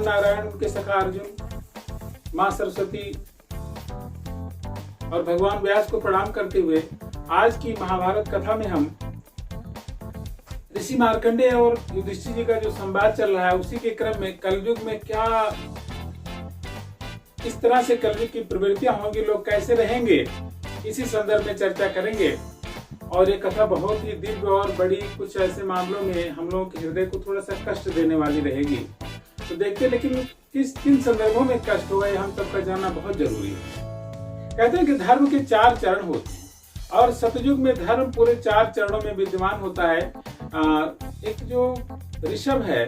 भगवान नारायण, उनके सखा अर्जुन, माँ सरस्वती और भगवान व्यास को प्रणाम करते हुए आज की महाभारत कथा में हम ऋषि मार्कंडेय और युधिष्ठिर जी का जो संवाद चल रहा है, उसी के क्रम में कलयुग में क्या किस तरह से कलयुग की प्रवृत्तियां होंगी, लोग कैसे रहेंगे, इसी संदर्भ में चर्चा करेंगे। और ये कथा बहुत ही दिव्य और बड़ी, कुछ ऐसे मामलों में हम लोगों के हृदय को थोड़ा सा कष्ट देने वाली रहेगी। तो देखते, लेकिन किन संदर्भों में कष्ट होगा, हम सबका जानना बहुत जरूरी है। कहते हैं कि धर्म के 4 चरण होते हैं और सतयुग में धर्म पूरे 4 चरणों में विद्यमान होता है। एक जो ऋषभ है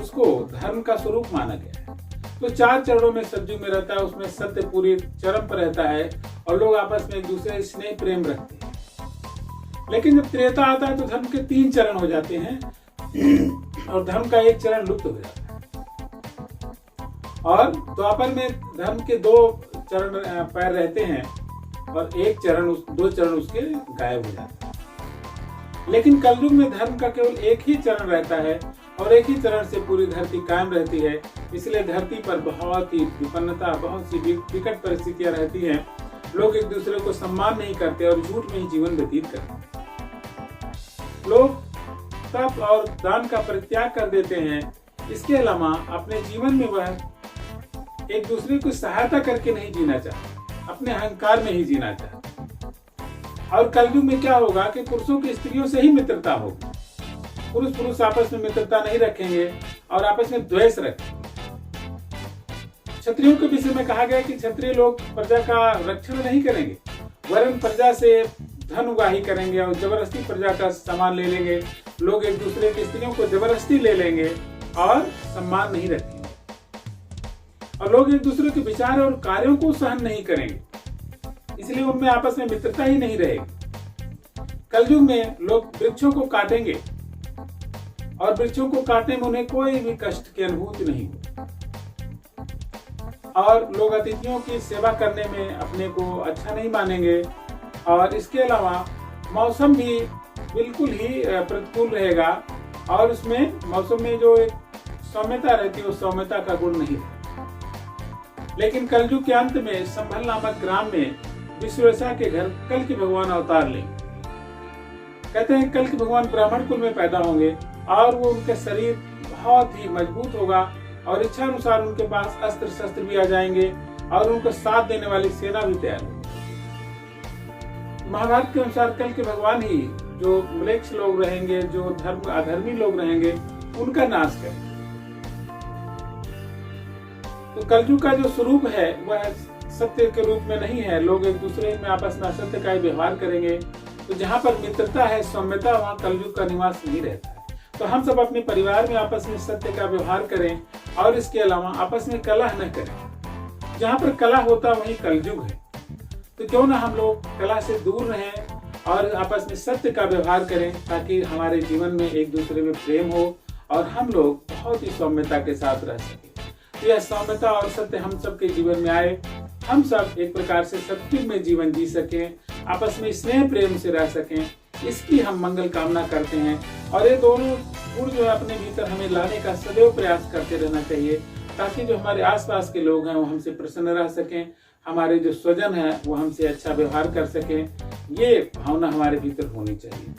उसको धर्म का स्वरूप माना गया है। तो 4 चरणों में सतयुग में रहता है, उसमें सत्य पूरी चरम पर रहता है और लोग आपस में एक दूसरे से स्नेह प्रेम रखते हैं। लेकिन जब त्रेता आता है तो धर्म के 3 चरण हो जाते हैं और धर्म का 1 चरण लुप्त हो जाता है। और द्वापर में धर्म के 2 चरण पैर रहते हैं और 2 चरण उसके गायब हो जाते हैं। लेकिन कलयुग में धर्म का केवल 1 ही चरण रहता है और 1 ही चरण से पूरी धरती कायम रहती है। इसलिए धरती पर बहुत ही विपन्नता, बहुत सी विकट परिस्थितियां रहती हैं। लोग एक दूसरे को सम्मान नहीं करते और झूठ में ही जीवन व्यतीत करते हैं। लोग तप और दान का परित्याग कर देते हैं। इसके अलावा अपने जीवन में वह एक दूसरे को सहायता करके नहीं जीना चाहते, अपने अहंकार में ही जीना चाहते। और कलयुग में क्या होगा कि पुरुषों की स्त्रियों से ही मित्रता होगी। पुरुष आपस में मित्रता नहीं रखेंगे और आपस में द्वेष रखेंगे। क्षत्रियों के विषय में कहा गया कि क्षत्रिय लोग प्रजा का रक्षण नहीं करेंगे, वरन प्रजा से धन उगाही करेंगे और जबरदस्ती प्रजा का सामान ले लेंगे। लोग एक दूसरे की स्त्रियों को जबरदस्ती ले लेंगे और सम्मान नहीं रखेंगे। और लोग एक दूसरे के विचार और कार्यों को सहन नहीं करेंगे, इसलिए उनमें आपस में मित्रता ही नहीं रहेगी। कलयुग में लोग वृक्षों को काटेंगे और वृक्षों को काटने में उन्हें कोई भी कष्ट की अनुभूति नहीं होगी। और लोग अतिथियों की सेवा करने में अपने को अच्छा नहीं मानेंगे। और इसके अलावा मौसम भी बिल्कुल ही प्रतिकूल रहेगा और उसमें मौसम में जो एक सौम्यता रहती है, वो सौम्यता का गुण नहीं है। लेकिन कलयुग के अंत में संभल नामक ग्राम में विश्वेश्वर के घर कल के भगवान अवतार लेंगे। कहते हैं कल के भगवान ब्राह्मण कुल में पैदा होंगे और वो उनका शरीर बहुत ही मजबूत होगा और इच्छा अनुसार उनके पास अस्त्र शस्त्र भी आ जाएंगे और उनको साथ देने वाली सेना भी तैयार होगी। महाभारत के अनुसार कल के भगवान ही जो म्लेच्छ लोग रहेंगे, जो अधर्मी लोग रहेंगे, उनका नाश करेंगे। तो कलयुग का जो स्वरूप है वह सत्य के रूप में नहीं है। लोग एक दूसरे में आपस में असत्य का ही व्यवहार करेंगे। तो जहाँ पर मित्रता है, सौम्यता, वहाँ कलयुग का निवास नहीं रहता है। तो हम सब अपने परिवार में आपस में सत्य का व्यवहार करें और इसके अलावा आपस में कलह न करें। जहाँ पर कलह होता वहीं कलयुग है। तो क्यों ना हम लोग कलह से दूर रहें और आपस में सत्य का व्यवहार करें, ताकि हमारे जीवन में एक दूसरे में प्रेम हो और हम लोग बहुत ही सौम्यता के साथ रह सकें। तो यह सौम्यता और सत्य हम सबके जीवन में आए, हम सब एक प्रकार से सत्युग में जीवन जी सकें, आपस में स्नेह प्रेम से रह सकें, इसकी हम मंगल कामना करते हैं। और ये दोनों गुण जो है अपने भीतर हमें लाने का सदैव प्रयास करते रहना चाहिए, ताकि जो हमारे आसपास के लोग हैं वो हमसे प्रसन्न रह सकें, हमारे जो स्वजन है वो हमसे अच्छा व्यवहार कर सकें। ये भावना हमारे भीतर होनी चाहिए।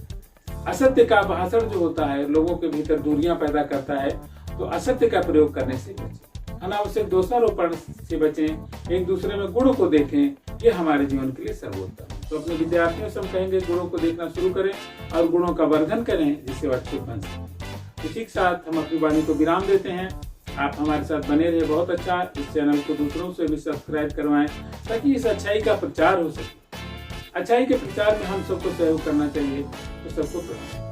असत्य का भाषण जो होता है लोगों के भीतर दूरियां पैदा करता है। तो असत्य का प्रयोग करने से बचें, अनावश्यक दोषारोपण से बचें, एक दूसरे में गुणों को देखें। ये हमारे जीवन के लिए सर्वोत्तम है। तो अपने विद्यार्थियों से हम कहेंगे गुणों को देखना शुरू करें और गुणों का वर्धन करें, जिससे वो अच्छे बन सकें। इसी के साथ हम अपनी वाणी को विराम देते हैं। आप हमारे साथ बने रहे, बहुत अच्छा। इस चैनल को दूसरों से भी सब्सक्राइब करवाएं, ताकि इस अच्छाई का प्रचार हो सके। अच्छाई के प्रचार में हम सबको सहयोग करना चाहिए। तो सबको प्रणाम।